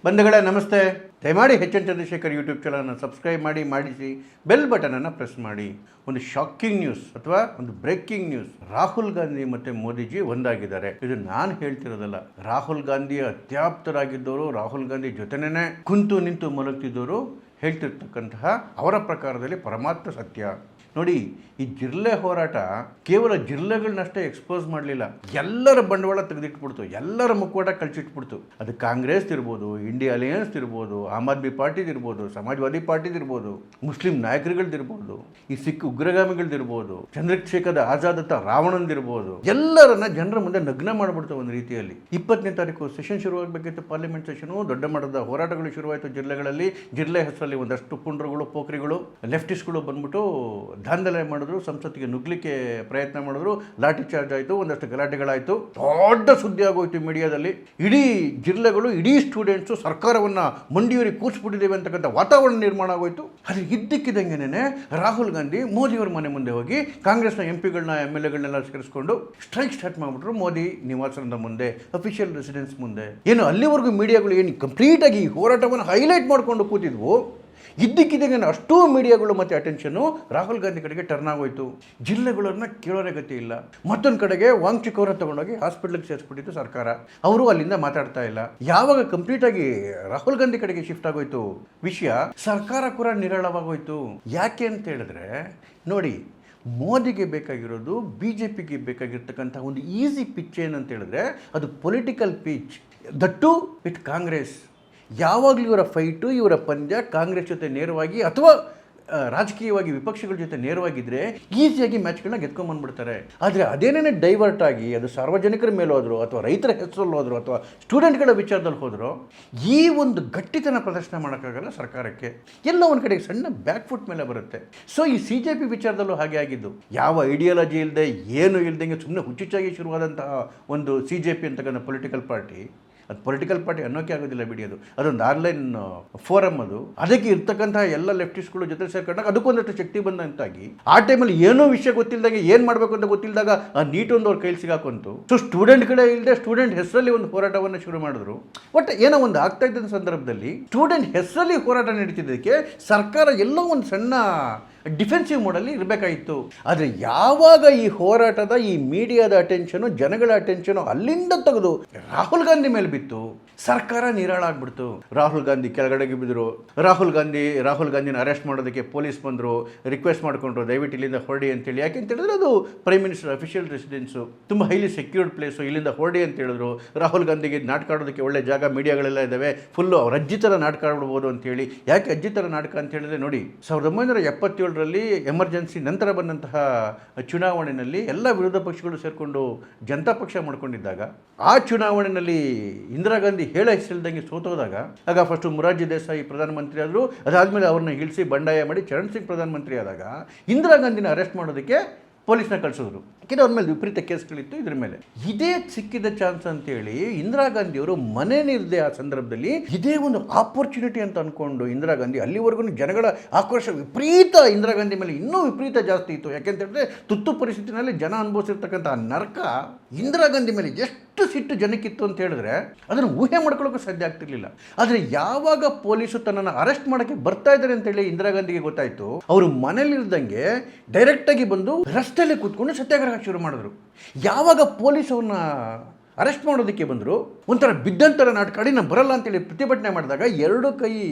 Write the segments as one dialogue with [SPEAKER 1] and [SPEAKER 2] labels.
[SPEAKER 1] ಬಂಧುಗಳೇ ನಮಸ್ತೆ. ದಯಮಾಡಿ ಎಚ್ ಎನ್ ಚಂದ್ರಶೇಖರ್ ಯೂಟ್ಯೂಬ್ ಚಾನಲನ್ನು ಸಬ್ಸ್ಕ್ರೈಬ್ ಮಾಡಿಸಿ ಬೆಲ್ ಬಟನನ್ನು ಪ್ರೆಸ್ ಮಾಡಿ. ಒಂದು ಶಾಕಿಂಗ್ ನ್ಯೂಸ್ ಅಥವಾ ಒಂದು ಬ್ರೇಕಿಂಗ್ ನ್ಯೂಸ್. ರಾಹುಲ್ ಗಾಂಧಿ ಮತ್ತು ಮೋದಿಜಿ ಒಂದಾಗಿದ್ದಾರೆ. ಇದು ನಾನು ಹೇಳ್ತಿರೋದಲ್ಲ. ರಾಹುಲ್ ಗಾಂಧಿ ಅತ್ಯಾಪ್ತರಾಗಿದ್ದವರು, ರಾಹುಲ್ ಗಾಂಧಿ ಜೊತೆನೇ ಕುಂತು ನಿಂತು ಮಲಗ್ತಿದ್ದವರು ಹೇಳ್ತಿರ್ತಕ್ಕಂತಹ ಅವರ ಪ್ರಕಾರದಲ್ಲಿ ಪರಮಾತ್ಮ ಸತ್ಯ. ನೋಡಿ, ಈ ಜಿರ್ಲೆ ಹೋರಾಟ ಕೇವಲ ಜಿರ್ಲೆಗಳನ್ನಷ್ಟೇ ಎಕ್ಸ್ಪೋಸ್ ಮಾಡಲಿಲ್ಲ, ಎಲ್ಲರ ಬಂಡವಾಳ ತೆಗೆದಿಟ್ಬಿಡ್ತು, ಎಲ್ಲರ ಮುಖವಾಟ ಕಳಿಸಿಟ್ಬಿಡ್ತು. ಅದು ಕಾಂಗ್ರೆಸ್ ಇರ್ಬೋದು, ಇಂಡಿಯಾ ಅಲಯನ್ಸ್ ಇರ್ಬೋದು, ಆಮ್ ಆದ್ಮಿ ಪಾರ್ಟಿದಿರ್ಬೋದು, ಸಮಾಜವಾದಿ ಪಾರ್ಟಿದಿರ್ಬೋದು, ಮುಸ್ಲಿಂ ನಾಯಕರುಗಳ್ದಿರ್ಬೋದು, ಈ ಸಿಖ್ ಉಗ್ರಗಾಮಿಗಳ್ದಿರ್ಬೋದು, ಚಂದ್ರಶೇಖರ್ ಆಜಾದ್ ರಾವಣಂದಿರ್ಬೋದು, ಎಲ್ಲರನ್ನ ಜನರ ಮುಂದೆ ನಗ್ನ ಮಾಡಿಬಿಡ್ತು. ಒಂದು ರೀತಿಯಲ್ಲಿ 20ನೇ ತಾರೀಕು ಸೆಷನ್ ಶುರುವಾಗಬೇಕಿತ್ತು, ಪಾರ್ಲಿಮೆಂಟ್ ಸೆಷನು. ದೊಡ್ಡ ಮಟ್ಟದ ಹೋರಾಟಗಳು ಶುರುವಾಯಿತು ಜಿಲ್ಲೆಗಳಲ್ಲಿ. ಜಿಲ್ಲೆ ಹೆಸರಲ್ಲಿ ಒಂದಷ್ಟು ಪುಂಡ್ರುಗಳು, ಪೋಖ್ರಿಗಳು, ಲೆಫ್ಟಿಸ್ಟ್ಗಳು ಬಂದ್ಬಿಟ್ಟು ದಾಂಧಲೆ ಮಾಡಿದ್ರು, ಸಂಸತ್ತಿಗೆ ನುಗ್ಲಿಕ್ಕೆ ಪ್ರಯತ್ನ ಮಾಡಿದ್ರು, ಲಾಠಿ ಚಾರ್ಜ್ ಆಯಿತು, ಒಂದಷ್ಟು ಗಲಾಟೆಗಳಾಯಿತು, ದೊಡ್ಡ ಸುದ್ದಿ ಆಗೋಯ್ತು ಮೀಡಿಯಾದಲ್ಲಿ. ಇಡೀ ಜಿಲ್ಲೆಗಳು, ಇಡೀ ಸ್ಟೂಡೆಂಟ್ಸು ಸರ್ಕಾರವನ್ನು ಮಂಡಿಯೂರಿ ಕೂರಿಸ್ಬಿಟ್ಟಿದ್ದೇವೆ ಅಂತಕ್ಕಂಥ ವಾತಾವರಣ ನಿರ್ಮಾಣ ಆಗೋಯ್ತು. ಅದು ಇದ್ದಕ್ಕಿದ್ದಂಗೆನೇ ರಾಹುಲ್ ಗಾಂಧಿ ಮೋದಿಯವ್ರ ಮನೆ ಮುಂದೆ ಹೋಗಿ ಕಾಂಗ್ರೆಸ್ನ MP ಗಳನ್ನ MLA ಗಳನ್ನೆಲ್ಲ ಸೇರಿಸ್ಕೊಂಡು ಸ್ಟ್ರೈಕ್ ಸ್ಟಾರ್ಟ್ ಮಾಡಿಬಿಟ್ರು ಮೋದಿ ನಿವಾಸದ ಮುಂದೆ, ಅಫಿಷಿಯಲ್ ರೆಸಿಡೆನ್ಸ್ ಮುಂದೆ. ಏನು ಅಲ್ಲಿವರೆಗೂ ಮೀಡಿಯಾಗಳು ಏನು ಕಂಪ್ಲೀಟಾಗಿ ಈ ಹೋರಾಟವನ್ನು ಹೈಲೈಟ್ ಮಾಡಿಕೊಂಡು ಕೂತಿದ್ವು, ಇದ್ದಕ್ಕಿದ್ದಂಗೆ ಅಷ್ಟೂ ಮೀಡಿಯಾಗಳು ಮತ್ತು ಅಟೆನ್ಷನ್ನು ರಾಹುಲ್ ಗಾಂಧಿ ಕಡೆಗೆ ಟರ್ನ್ ಆಗೋಯ್ತು. ಜಿಲ್ಲೆಗಳನ್ನ ಕೇಳೋರೇ ಗತಿ ಇಲ್ಲ. ಮತ್ತೊಂದು ಕಡೆಗೆ ವಾಂಗ್ಚುಕ್ ಅವರ ತಗೊಂಡೋಗಿ ಹಾಸ್ಪಿಟ್ಲಿಗೆ ಸೇರಿಸ್ಬಿಟ್ಟಿತ್ತು ಸರ್ಕಾರ. ಅವರು ಅಲ್ಲಿಂದ ಮಾತಾಡ್ತಾ ಇಲ್ಲ. ಯಾವಾಗ ಕಂಪ್ಲೀಟಾಗಿ ರಾಹುಲ್ ಗಾಂಧಿ ಕಡೆಗೆ ಶಿಫ್ಟ್ ಆಗೋಯ್ತು ವಿಷಯ, ಸರ್ಕಾರ ಕೂಡ ನಿರಾಳವಾಗೋಯ್ತು. ಯಾಕೆ ಅಂತ ಹೇಳಿದ್ರೆ, ನೋಡಿ, ಮೋದಿಗೆ ಬೇಕಾಗಿರೋದು, BJPಗೆ ಬೇಕಾಗಿರ್ತಕ್ಕಂಥ ಒಂದು ಈಸಿ ಪಿಚ್ ಏನಂತ ಹೇಳಿದ್ರೆ ಅದು political pitch. That with Congress. ಯಾವಾಗಲೂ ಇವರ ಫೈಟು, ಇವರ ಪಂದ್ಯ ಕಾಂಗ್ರೆಸ್ ಜೊತೆ ನೇರವಾಗಿ ಅಥವಾ ರಾಜಕೀಯವಾಗಿ ವಿಪಕ್ಷಗಳ ಜೊತೆ ನೇರವಾಗಿದ್ದರೆ ಈಸಿಯಾಗಿ ಮ್ಯಾಚ್ಗಳನ್ನ ಗೆದ್ಕೊಂಬಂದ್ಬಿಡ್ತಾರೆ. ಆದರೆ ಅದೇನೇ ಡೈವರ್ಟ್ ಆಗಿ ಅದು ಸಾರ್ವಜನಿಕರ ಮೇಲೆ ಹೋದ್ರು, ಅಥವಾ ರೈತರ ಹೆಸರಲ್ಲಿ ಹೋದ್ರು, ಅಥವಾ ಸ್ಟೂಡೆಂಟ್ಗಳ ವಿಚಾರದಲ್ಲಿ ಹೋದ್ರು, ಈ ಒಂದು ಗಟ್ಟಿತನ ಪ್ರದರ್ಶನ ಮಾಡೋಕ್ಕಾಗಲ್ಲ ಸರ್ಕಾರಕ್ಕೆ. ಎಲ್ಲ ಒಂದು ಕಡೆಗೆ ಸಣ್ಣ ಬ್ಯಾಕ್ ಫುಟ್ ಮೇಲೆ ಬರುತ್ತೆ. ಸೊ ಈ CJP ವಿಚಾರದಲ್ಲೂ ಹಾಗೆ ಆಗಿದ್ದು. ಯಾವ ಐಡಿಯಾಲಜಿ ಇಲ್ಲದೆ, ಏನು ಇಲ್ದಂಗೆ ಸುಮ್ಮನೆ ಹುಚ್ಚುಚ್ಚಾಗಿ ಶುರುವಾದಂತಹ ಒಂದು CJP ಅಂತಕ್ಕಂಥ ಪೊಲಿಟಿಕಲ್ ಪಾರ್ಟಿ, ಅದು ಪೊಲಿಟಿಕಲ್ ಪಾರ್ಟಿ ಅನ್ನೋಕ್ಕೆ ಆಗೋದಿಲ್ಲ ಬಿಡಿ. ಅದೊಂದು ಆನ್ಲೈನ್ ಫೋರಮ್. ಅದಕ್ಕೆ ಇರ್ತಕ್ಕಂಥ ಎಲ್ಲ ಲೆಫ್ಟಿಸ್ಟ್ಗಳು ಜೊತೆ ಸೇರ್ಕೊಂಡಾಗ ಅದಕ್ಕೊಂದಷ್ಟು ಶಕ್ತಿ ಬಂದಂತಾಗಿ, ಆ ಟೈಮಲ್ಲಿ ಏನೋ ವಿಷಯ ಗೊತ್ತಿಲ್ಲದಾಗ, ಏನು ಮಾಡಬೇಕು ಅಂತ ಗೊತ್ತಿಲ್ಲದಾಗ ಆ ನೀಟೊಂದು ಅವ್ರ ಕೈಲಿ ಸಿಗಾಕೊಂತು. ಸೊ ಸ್ಟೂಡೆಂಟ್ಗಳೇ ಇಲ್ಲದೆ ಸ್ಟೂಡೆಂಟ್ ಹೆಸರಲ್ಲಿ ಒಂದು ಹೋರಾಟವನ್ನು ಶುರು ಮಾಡಿದ್ರು. ಬಟ್ ಏನೋ ಒಂದು ಆಗ್ತಾ ಇದ್ದ ಸಂದರ್ಭದಲ್ಲಿ ಸ್ಟೂಡೆಂಟ್ ಹೆಸರಲ್ಲಿ ಹೋರಾಟ ನಡೀತಿದ್ದಕ್ಕೆ ಸರ್ಕಾರ ಎಲ್ಲೋ ಒಂದು ಸಣ್ಣ ಡಿಫೆನ್ಸಿವ್ ಮೋಡಲ್ಲಿ ಇರಬೇಕಾಗಿತ್ತು. ಆದರೆ ಯಾವಾಗ ಈ ಹೋರಾಟದ, ಈ ಮೀಡಿಯಾದ ಅಟೆನ್ಷನು, ಜನಗಳ ಅಟೆನ್ಷನು ಅಲ್ಲಿಂದ ತೆಗೆದು ರಾಹುಲ್ ಗಾಂಧಿ ಮೇಲೆ ಬಿತ್ತು, ಸರ್ಕಾರ ನಿರಾಳಾಗ್ಬಿಡ್ತು. ರಾಹುಲ್ ಗಾಂಧಿ ಕೆಳಗಡೆಗೆ ಬಿದ್ದರು. ರಾಹುಲ್ ಗಾಂಧಿನ ಅರೆಸ್ಟ್ ಮಾಡೋದಕ್ಕೆ ಪೊಲೀಸ್ ಬಂದರು, ರಿಕ್ವೆಸ್ಟ್ ಮಾಡಿಕೊಂಡ್ರು, ದಯವಿಟ್ಟು ಇಲ್ಲಿಂದ ಹೊರಡಿ ಅಂತೇಳಿ. ಯಾಕೆ ಅಂತ ಹೇಳಿದ್ರೆ ಅದು ಪ್ರೈಮ್ ಮಿನಿಸ್ಟರ್ ಅಫಿಷಿಯಲ್ ರೆಸಿಡೆನ್ಸು, ತುಂಬ ಹೈಲಿ ಸೆಕ್ಯೂರ್ಡ್ ಪ್ಲೇಸು, ಇಲ್ಲಿಂದ ಹೊರಡಿ ಅಂತ ಹೇಳಿದ್ರು. ರಾಹುಲ್ ಗಾಂಧಿಗೆ ನಾಟಕ ಆಡೋದಕ್ಕೆ ಒಳ್ಳೆ ಜಾಗ, ಮೀಡಿಯಾಗಳೆಲ್ಲ ಇದ್ದಾವೆ, ಫುಲ್ಲು ಅವ್ರ ಅಜ್ಜಿ ಥರ ನಾಟಕ ಆಡ್ಬೋದು ಅಂತೇಳಿ. ಯಾಕೆ ಅಜ್ಜಿ ಥರ ನಾಟಕ ಅಂತ ಹೇಳಿದ್ರೆ, ನೋಡಿ, 1977ರಲ್ಲಿ ಎಮರ್ಜೆನ್ಸಿ ನಂತರ ಬಂದಂತಹ ಚುನಾವಣೆಯಲ್ಲಿ ಎಲ್ಲ ವಿರೋಧ ಪಕ್ಷಗಳು ಸೇರಿಕೊಂಡು ಜನತಾ ಪಕ್ಷ ಮಾಡ್ಕೊಂಡಿದ್ದಾಗ, ಆ ಚುನಾವಣೆಯಲ್ಲಿ ಇಂದಿರಾ ಗಾಂಧಿ ಹೇಳ ಹೆಸರಿಲ್ದಂಗೆ ಸೋತೋದಾಗ, ಆಗ ಫಸ್ಟು ಮೊರಾರ್ಜಿ ದೇಸಾಯಿ ಪ್ರಧಾನಮಂತ್ರಿ ಆದರು. ಅದಾದಮೇಲೆ ಅವ್ರನ್ನ ಇಳಿಸಿ ಬಂಡಾಯ ಮಾಡಿ ಚರಣ್ ಸಿಂಗ್ ಪ್ರಧಾನಮಂತ್ರಿ ಆದಾಗ ಇಂದಿರಾ ಗಾಂಧಿನ ಅರೆಸ್ಟ್ ಮಾಡೋದಕ್ಕೆ ಪೊಲೀಸ್ನ ಕಳಿಸಿದ್ರು. ಯಾಕೆಂದರೆ ಅವ್ರ ಮೇಲೆ ವಿಪರೀತ ಕೇಸ್ಗಳಿತ್ತು. ಇದ್ರ ಮೇಲೆ ಇದೇ ಸಿಕ್ಕಿದ ಚಾನ್ಸ್ ಅಂತೇಳಿ ಇಂದಿರಾ ಗಾಂಧಿಯವರು ಮನೇನಿರದೆ ಆ ಸಂದರ್ಭದಲ್ಲಿ ಇದೇ ಒಂದು ಆಪರ್ಚುನಿಟಿ ಅಂತ ಅಂದ್ಕೊಂಡು ಇಂದಿರಾ ಗಾಂಧಿ, ಅಲ್ಲಿವರೆಗೂ ಜನಗಳ ಆಕ್ರೋಶ ವಿಪರೀತ ಇಂದಿರಾ ಗಾಂಧಿ ಮೇಲೆ ಇನ್ನೂ ವಿಪರೀತ ಜಾಸ್ತಿ ಇತ್ತು. ಯಾಕೆಂತ ಹೇಳಿದ್ರೆ ತುರ್ತು ಪರಿಸ್ಥಿತಿನಲ್ಲಿ ಜನ ಅನುಭವಿಸಿರ್ತಕ್ಕಂಥ ನರಕ ಇಂದಿರಾ ಗಾಂಧಿ ಮೇಲೆ ಎಷ್ಟು ಸಿಟ್ಟು ಜನಕ್ಕಿತ್ತು ಅಂತ ಹೇಳಿದ್ರೆ ಅದನ್ನು ಊಹೆ ಮಾಡ್ಕೊಳ್ಳೋಕೆ ಸಾಧ್ಯ ಆಗ್ತಿರ್ಲಿಲ್ಲ. ಆದರೆ ಯಾವಾಗ ಪೊಲೀಸು ತನ್ನನ್ನು ಅರೆಸ್ಟ್ ಮಾಡೋಕ್ಕೆ ಬರ್ತಾ ಇದ್ದಾರೆ ಅಂತೇಳಿ ಇಂದಿರಾ ಗಾಂಧಿಗೆ ಗೊತ್ತಾಯಿತು, ಅವರು ಮನೇಲಿರ್ದಂಗೆ ಡೈರೆಕ್ಟಾಗಿ ಬಂದು ರಸ್ತೆಯಲ್ಲಿ ಕೂತ್ಕೊಂಡು ಸತ್ಯಾಗ್ರಹ ಶುರು ಮಾಡಿದ್ರು. ಯಾವಾಗ ಪೊಲೀಸ್ ಅವ್ರನ್ನ ಅರೆಸ್ಟ್ ಮಾಡೋದಕ್ಕೆ ಬಂದರು, ಒಂಥರ ಬಿದ್ದಂತರ ನಾಟಕಾಡಿ ನಾನು ಬರಲ್ಲ ಅಂತೇಳಿ ಪ್ರತಿಭಟನೆ ಮಾಡಿದಾಗ ಎರಡು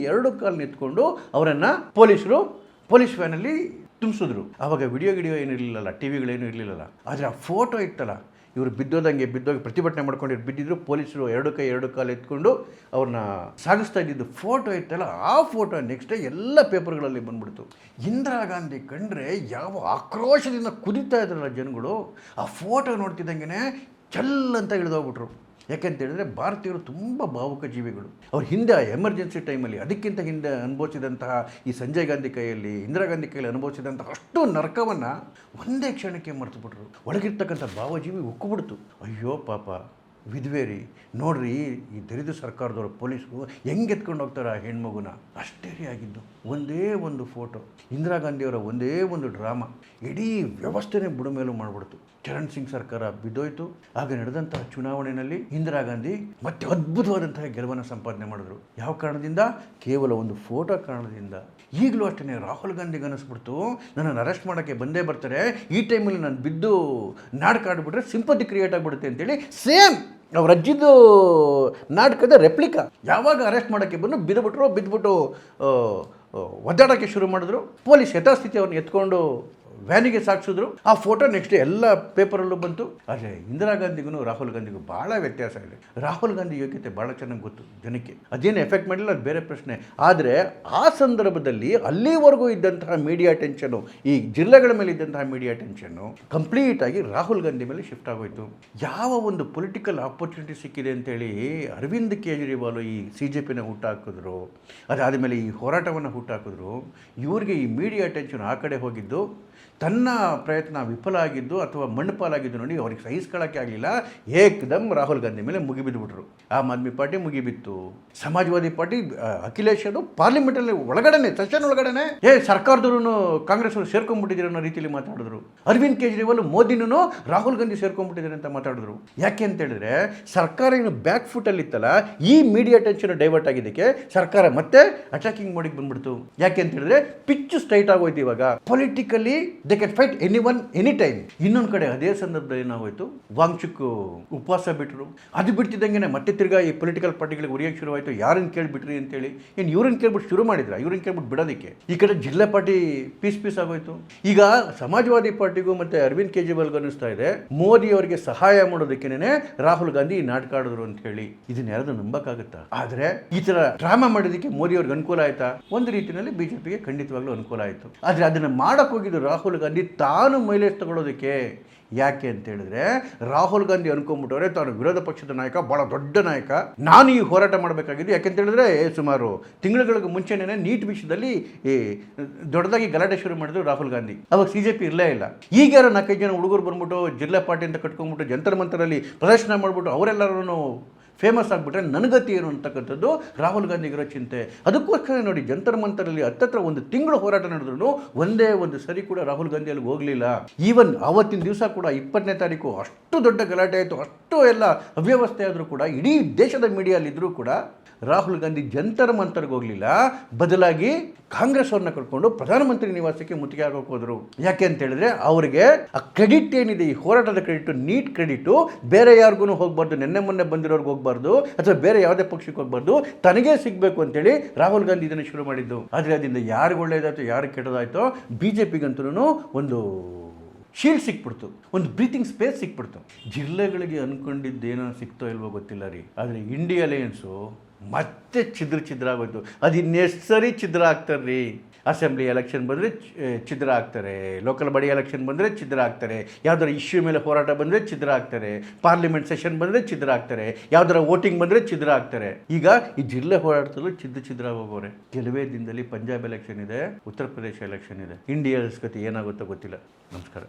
[SPEAKER 1] ಕಾಲು ನಿಂತ್ಕೊಂಡು ಅವರನ್ನು ಪೊಲೀಸ್ ವ್ಯಾನಲ್ಲಿ ತುಂಬಿಸಿದ್ರು. ಆವಾಗ ವಿಡಿಯೋ ಏನು ಇರಲಿಲ್ಲ, ಟಿವಿಗಳೇನು ಇರಲಿಲ್ಲ. ಆದರೆ ಆ ಫೋಟೋ ಇತ್ತಲ್ಲ, ಇವರು ಬಿದ್ದೋಗಿ ಪ್ರತಿಭಟನೆ ಮಾಡ್ಕೊಂಡು ಬಿದ್ದಿದ್ರು, ಪೊಲೀಸರು ಎರಡು ಕಾಲು ಎತ್ಕೊಂಡು ಅವ್ರನ್ನ ಸಾಗಿಸ್ತಾ ಇದ್ದಿದ್ದು ಫೋಟೋ ಇತ್ತಲ್ಲ, ಆ ಫೋಟೋ ನೆಕ್ಸ್ಟ್ ಡೇ ಎಲ್ಲ ಪೇಪರ್ಗಳಲ್ಲಿ ಬಂದ್ಬಿಡ್ತು. ಇಂದಿರಾ ಗಾಂಧಿ ಕಂಡ್ರೆ ಯಾವ ಆಕ್ರೋಶದಿಂದ ಕುದಿತಾ ಇದ್ರಲ್ಲ ಜನಗಳು, ಆ ಫೋಟೋ ನೋಡ್ತಿದ್ದಂಗೆ ಚಲ್ಲಂತ ಇಳಿದೋಗ್ಬಿಟ್ರು. ಯಾಕೆಂತ ಹೇಳಿದ್ರೆ ಭಾರತೀಯರು ತುಂಬ ಭಾವುಕ ಜೀವಿಗಳು. ಅವ್ರ ಹಿಂದೆ ಎಮರ್ಜೆನ್ಸಿ ಟೈಮಲ್ಲಿ, ಅದಕ್ಕಿಂತ ಹಿಂದೆ ಅನುಭವಿಸಿದಂತಹ ಈ ಸಂಜಯ್ ಗಾಂಧಿ ಕೈಯಲ್ಲಿ, ಇಂದಿರಾ ಗಾಂಧಿ ಕೈಯಲ್ಲಿ ಅನುಭವಿಸಿದಂತಹ ಅಷ್ಟು ನರಕವನ್ನು ಒಂದೇ ಕ್ಷಣಕ್ಕೆ ಮರೆತುಬಿಟ್ರು. ಒಳಗಿರ್ತಕ್ಕಂಥ ಭಾವಜೀವಿ ಉಕ್ಕುಬಿಡ್ತು. ಅಯ್ಯೋ ಪಾಪ, ವಿಧವೇರಿ ನೋಡ್ರಿ, ಈ ದರಿದ್ರ ಸರ್ಕಾರದವರು ಪೊಲೀಸರು ಹೆಂಗೆ ಎತ್ಕೊಂಡು ಹೋಗ್ತಾರೆ ಆ ಹೆಣ್ಮಗುನ. ಅಷ್ಟೇ ರೀ ಆಗಿದ್ದು. ಒಂದೇ ಒಂದು ಫೋಟೋ, ಇಂದಿರಾ ಗಾಂಧಿಯವರ ಒಂದೇ ಒಂದು ಡ್ರಾಮಾ ಇಡೀ ವ್ಯವಸ್ಥೆನೇ ಬುಡಮೇಲೂ ಮಾಡಿಬಿಡ್ತು. ಚರಣ್ ಸಿಂಗ್ ಸರ್ಕಾರ ಬಿದ್ದೋಯ್ತು. ಆಗ ನಡೆದಂತಹ ಚುನಾವಣೆಯಲ್ಲಿ ಇಂದಿರಾ ಗಾಂಧಿ ಮತ್ತೆ ಅದ್ಭುತವಾದಂತಹ ಗೆಲುವನ್ನು ಸಂಪಾದನೆ ಮಾಡಿದ್ರು. ಯಾವ ಕಾರಣದಿಂದ? ಕೇವಲ ಒಂದು ಫೋಟೋ ಕಾರಣದಿಂದ. ಈಗಲೂ ಅಷ್ಟೇ ರಾಹುಲ್ ಗಾಂಧಿಗೆ ಅನಿಸ್ಬಿಡ್ತು, ನನ್ನನ್ನು ಅರೆಸ್ಟ್ ಮಾಡೋಕ್ಕೆ ಬಂದೇ ಬರ್ತಾರೆ, ಈ ಟೈಮಲ್ಲಿ ನಾನು ಬಿದ್ದು ನಾಡು ಕಾಡ್ಬಿಟ್ರೆ ಸಿಂಪತಿ ಕ್ರಿಯೇಟ್ ಆಗಿಬಿಡುತ್ತೆ ಅಂತೇಳಿ ಸೇಮ್ ಅವ್ರ ಅಜ್ಜಿದ್ದು ನಾಟಕದ ರೆಪ್ಲಿಕಾ. ಯಾವಾಗ ಅರೆಸ್ಟ್ ಮಾಡೋಕ್ಕೆ ಬಂದು ಬಿದ್ದುಬಿಟ್ಟು ಒದ್ದಾಡೋಕ್ಕೆ ಶುರು ಮಾಡಿದ್ರು. ಪೊಲೀಸ್ ಯಥಾಸ್ಥಿತಿ ಅವ್ರನ್ನ ಎತ್ಕೊಂಡು ವ್ಯಾನಿಗೆ ಸಾಗಿಸಿದ್ರು. ಆ ಫೋಟೋ ನೆಕ್ಸ್ಟ್ ಎಲ್ಲ ಪೇಪರಲ್ಲೂ ಬಂತು. ಆದರೆ ಇಂದಿರಾ ಗಾಂಧಿಗೂ ರಾಹುಲ್ ಗಾಂಧಿಗೂ ಭಾಳ ವ್ಯತ್ಯಾಸ ಇದೆ. ರಾಹುಲ್ ಗಾಂಧಿ ಯೋಗ್ಯತೆ ಭಾಳ ಚೆನ್ನಾಗಿ ಗೊತ್ತು ಜನಕ್ಕೆ. ಅದೇನು ಎಫೆಕ್ಟ್ ಮಾಡಿಲ್ಲ, ಅದು ಬೇರೆ ಪ್ರಶ್ನೆ. ಆದರೆ ಆ ಸಂದರ್ಭದಲ್ಲಿ ಅಲ್ಲಿವರೆಗೂ ಇದ್ದಂತಹ ಮೀಡಿಯಾ ಟೆನ್ಷನು, ಈ ಜಿಲ್ಲೆಗಳ ಮೇಲೆ ಇದ್ದಂತಹ ಮೀಡಿಯಾ ಟೆನ್ಷನ್ನು ಕಂಪ್ಲೀಟಾಗಿ ರಾಹುಲ್ ಗಾಂಧಿ ಮೇಲೆ ಶಿಫ್ಟ್ ಆಗೋಯ್ತು. ಯಾವ ಒಂದು ಪೊಲಿಟಿಕಲ್ ಆಪರ್ಚುನಿಟಿ ಸಿಕ್ಕಿದೆ ಅಂತೇಳಿ ಅರವಿಂದ್ ಕೇಜ್ರಿವಾಲ್ ಈ CJPನ ಹುಟ್ಟಾಕಿದ್ರು, ಅದಾದಮೇಲೆ ಈ ಹೋರಾಟವನ್ನು ಹುಟ್ಟಾಕಿದ್ರು. ಇವ್ರಿಗೆ ಈ ಮೀಡಿಯಾ ಟೆನ್ಷನ್ ಆ ಕಡೆ ಹೋಗಿದ್ದು, ತನ್ನ ಪ್ರಯತ್ನ ವಿಫಲ ಆಗಿದ್ದು ಅಥವಾ ಮಣ್ಣುಪಾಲಾಗಿದ್ದು ನೋಡಿ ಅವ್ರಿಗೆ ಸಹಿಸ್ಕೊಳ್ಳೋಕ್ಕೆ ಆಗಲಿಲ್ಲ. ಏಕದಮ್ ರಾಹುಲ್ ಗಾಂಧಿ ಮೇಲೆ ಮುಗಿಬಿದ್ದುಬಿಟ್ರು. ಆಮ್ ಆದ್ಮಿ ಪಾರ್ಟಿ ಮುಗಿಬಿತ್ತು, ಸಮಾಜವಾದಿ ಪಾರ್ಟಿ ಅಖಿಲೇಶ್ ಅದು ಪಾರ್ಲಿಮೆಂಟಲ್ಲಿ ಒಳಗಡೆನೆ ಸೆಷನ್ ಒಳಗಡೆನೆ ಸರ್ಕಾರದವರು ಕಾಂಗ್ರೆಸ್ ಅವರು ಸೇರ್ಕೊಂಡ್ಬಿಟ್ಟಿದ್ದೀರ ಅನ್ನೋ ರೀತಿಯಲ್ಲಿ ಮಾತಾಡಿದ್ರು. ಅರವಿಂದ್ ಕೇಜ್ರಿವಾಲ್ ಮೋದಿನೂ ರಾಹುಲ್ ಗಾಂಧಿ ಸೇರ್ಕೊಂಡ್ಬಿಟ್ಟಿದ್ದಾರೆ ಅಂತ ಮಾತಾಡಿದ್ರು. ಯಾಕೆ ಅಂತ ಹೇಳಿದ್ರೆ ಸರ್ಕಾರ ಇನ್ನು ಬ್ಯಾಕ್ ಫುಟಲ್ಲಿ ಇತ್ತಲ್ಲ, ಈ ಮೀಡಿಯಾ ಟೆನ್ಷನ್ ಡೈವರ್ಟ್ ಆಗಿದ್ದಕ್ಕೆ ಸರ್ಕಾರ ಮತ್ತೆ ಅಟ್ಯಾಕಿಂಗ್ ಮೋಡಿಗೆ ಬಂದ್ಬಿಡ್ತು. ಯಾಕೆ ಅಂತ ಹೇಳಿದ್ರೆ ಪಿಚ್ ಸ್ಟ್ರೈಟ್ ಆಗೋಯ್ತು. ಇವಾಗ politically they can fight any any time. ಇನ್ನೊಂದು ಕಡೆ ಅದೇ ಸಂದರ್ಭದಲ್ಲಿ ಏನಾಗೋಯ್ತು, ವಾಂಗ್ಚುಕ್ ಉಪವಾಸ ಬಿಟ್ಟರು. ಅದು ಬಿಡ್ತಿದ್ದಂಗೆ ಮತ್ತೆ ತಿರ್ಗಾ ಈ ಪೊಲಿಟಿಕಲ್ ಪಾರ್ಟಿಗಳಿಗೆ ಉರಿಯೋಕ್ಕೆ ಶುರುವಾಯಿತು. ಯಾರನ್ನು ಕೇಳಿಬಿಟ್ರಿ ಅಂತೇಳಿ. ಏನು ಇವ್ರನ್ನ ಕೇಳ್ಬಿಟ್ಟು ಶುರು ಮಾಡಿದ್ರ, ಇವ್ರನ್ನ ಕೇಳ್ಬಿಟ್ಟು ಬಿಡೋದಕ್ಕೆ. ಈ ಕಡೆ ಜಿಲ್ಲಾ ಪಾರ್ಟಿ ಪೀಸ್ ಆಗೋಯ್ತು. ಈಗ ಸಮಾಜವಾದಿ ಪಾರ್ಟಿಗೂ ಮತ್ತೆ ಅರವಿಂದ್ ಕೇಜ್ರಿವಾಲ್ಗೂ ಅನ್ನಿಸ್ತಾ ಇದೆ, ಮೋದಿ ಅವರಿಗೆ ಸಹಾಯ ಮಾಡೋದಕ್ಕೇನೆ ರಾಹುಲ್ ಗಾಂಧಿ ನಾಟಕ ಆಡಿದ್ರು ಅಂತ ಹೇಳಿ. ಇದನ್ನ ಯಾರಾದ್ರೂ ನಂಬಕ್ಕಾಗುತ್ತಾ? ಆದ್ರೆ ಈ ತರ ಡ್ರಾಮಾ ಮಾಡೋದಕ್ಕೆ ಮೋದಿ ಅವ್ರಿಗೆ ಅನುಕೂಲ ಆಯ್ತಾ? ಒಂದು ರೀತಿಯಲ್ಲಿ ಬಿಜೆಪಿಗೆ ಖಂಡಿತವಾಗ್ಲೂ ಅನುಕೂಲ ಆಯಿತು. ಆದರೆ ಅದನ್ನು ಮಾಡಕ್ಕೆ ಹೋಗಿದ್ದು ರಾಹುಲ್ ಗಾಂಧಿ ತಾನು ಮೈಲೇಜ್ ತಗೊಳ್ಳೋದಕ್ಕೆ. ಯಾಕೆ ಅಂತ ಹೇಳಿದ್ರೆ ರಾಹುಲ್ ಗಾಂಧಿ ಅನ್ಕೊಂಡ್ಬಿಟ್ಟವ್ರೆ ತಾನು ವಿರೋಧ ಪಕ್ಷದ ನಾಯಕ, ಬಹಳ ದೊಡ್ಡ ನಾಯಕ, ನಾನು ಈ ಹೋರಾಟ ಮಾಡಬೇಕಾಗಿದ್ದು. ಯಾಕೆಂತ ಹೇಳಿದ್ರೆ ಸುಮಾರು ತಿಂಗಳುಗಳಿಗೆ ಮುಂಚೆನೇ ನೀಟ್ ವಿಷಯದಲ್ಲಿ ದೊಡ್ಡದಾಗಿ ಗಲಾಟೆ ಶುರು ಮಾಡಿದ್ರು ರಾಹುಲ್ ಗಾಂಧಿ. ಅವಾಗ CJP ಇರಲೇ ಇಲ್ಲ. ಈಗ ಯಾರೋ 4-5 ಜನ ಹುಡುಗರು ಬಂದ್ಬಿಟ್ಟು ಜಿಲ್ಲಾ ಪಾರ್ಟಿ ಅಂತ ಕಟ್ಕೊಂಡ್ಬಿಟ್ಟು ಜಂತರ್ ಮಂತರಲ್ಲಿ ಪ್ರದರ್ಶನ ಮಾಡಿಬಿಟ್ಟು ಅವರೆಲ್ಲರೂ ಫೇಮಸ್ ಆಗಿಬಿಟ್ರೆ ನನಗತಿ ಏನು ಅಂತಕ್ಕಂಥದ್ದು ರಾಹುಲ್ ಗಾಂಧಿಗಿರೋ ಚಿಂತೆ. ಅದಕ್ಕೋಸ್ಕರ ನೋಡಿ ಜಂತರ್ ಮಂತರಲ್ಲಿ ಹತ್ತತ್ರ 1 ತಿಂಗಳು ಹೋರಾಟ ನಡೆದ್ರು ಒಂದೇ ಒಂದು ಸರಿ ಕೂಡ ರಾಹುಲ್ ಗಾಂಧಿ ಅಲ್ಲಿ ಹೋಗಲಿಲ್ಲ. ಈವನ್ ಆವತ್ತಿನ ದಿವಸ ಕೂಡ 20ನೇ ತಾರೀಕು ಅಷ್ಟು ದೊಡ್ಡ ಗಲಾಟೆ ಆಯಿತು, ಅಷ್ಟು ಎಲ್ಲ ಅವ್ಯವಸ್ಥೆ ಆದರೂ ಕೂಡ ಇಡೀ ದೇಶದ ಮೀಡಿಯಲ್ಲಿ ಇದ್ರೂ ಕೂಡ ರಾಹುಲ್ ಗಾಂಧಿ ಜಂತರ್ ಮಂತರ್ಗೆ ಹೋಗಲಿಲ್ಲ. ಬದಲಾಗಿ ಕಾಂಗ್ರೆಸ್ ಅವ್ರನ್ನ ಕರ್ಕೊಂಡು ಪ್ರಧಾನಮಂತ್ರಿ ನಿವಾಸಕ್ಕೆ ಮುತ್ತಿಗೆ ಹಾಕೋಕೆ ಹೋದರು. ಯಾಕೆ ಅಂತ ಹೇಳಿದ್ರೆ ಅವರಿಗೆ ಆ ಕ್ರೆಡಿಟ್ ಏನಿದೆ, ಈ ಹೋರಾಟದ ಕ್ರೆಡಿಟು, ನೀಟ್ ಕ್ರೆಡಿಟು ಬೇರೆ ಯಾರಿಗೂ ಹೋಗಬಾರ್ದು, ಮೊನ್ನೆ ಬಂದಿರೋರ್ಗೆ ಹೋಗಬಾರ್ದು, ಅಥವಾ ಬೇರೆ ಯಾವುದೇ ಪಕ್ಷಕ್ಕೆ ಹೋಗಬಾರ್ದು, ತನಗೇ ಸಿಗಬೇಕು ಅಂತೇಳಿ ರಾಹುಲ್ ಗಾಂಧಿ ಇದನ್ನು ಶುರು ಮಾಡಿದ್ದು. ಆದರೆ ಅದರಿಂದ ಯಾರಿಗೆ ಒಳ್ಳೇದಾಯ್ತು ಯಾರಿಗೆ ಕೆಟ್ಟದಾಯ್ತೋ, BJPಗಂತೂ ಒಂದು ಶೀಲ್ಡ್ ಸಿಕ್ಬಿಡ್ತು, ಒಂದು ಬ್ರೀತಿಂಗ್ ಸ್ಪೇಸ್ ಸಿಕ್ಬಿಡ್ತು. ಜಿಲ್ಲೆಗಳಿಗೆ ಅನ್ಕೊಂಡಿದ್ದೇನೋ ಸಿಕ್ತೋ ಇಲ್ವೋ ಗೊತ್ತಿಲ್ಲ ರೀ. ಆದರೆ ಇಂಡಿಯಾ ಅಲಯನ್ಸು ಮತ್ತೆ ಛಿದ್ರ ಆಗೋಯ್ತು. ಅದು ಇನ್ನೆಷ್ಟು ಸರಿ ಛಿದ್ರ ಆಗ್ತಾರೆ ರೀ. ಅಸೆಂಬ್ಲಿ ಎಲೆಕ್ಷನ್ ಬಂದರೆ ಛಿದ್ರ ಆಗ್ತಾರೆ, ಲೋಕಲ್ ಬಾಡಿ ಎಲೆಕ್ಷನ್ ಬಂದರೆ ಛಿದ್ರ ಆಗ್ತಾರೆ, ಯಾವ್ದಾರ ಇಶ್ಯೂ ಮೇಲೆ ಹೋರಾಟ ಬಂದರೆ ಛಿದ್ರ ಆಗ್ತಾರೆ, ಪಾರ್ಲಿಮೆಂಟ್ ಸೆಷನ್ ಬಂದರೆ ಛಿದ್ರ ಆಗ್ತಾರೆ, ಯಾವ್ದಾರ ವೋಟಿಂಗ್ ಬಂದರೆ ಛಿದ್ರ ಆಗ್ತಾರೆ. ಈಗ ಈ ಜಿಲ್ಲೆ ಹೋರಾಟದಲ್ಲೂ ಛಿದ್ರ ಹೋಗೋರೆ. ಕೆಲವೇ ದಿನದಲ್ಲಿ ಪಂಜಾಬ್ ಎಲೆಕ್ಷನ್ ಇದೆ, ಉತ್ತರ ಪ್ರದೇಶ ಎಲೆಕ್ಷನ್ ಇದೆ. ಇಂಡಿಯಾ ಗತಿ ಏನಾಗುತ್ತೋ ಗೊತ್ತಿಲ್ಲ. ನಮಸ್ಕಾರ.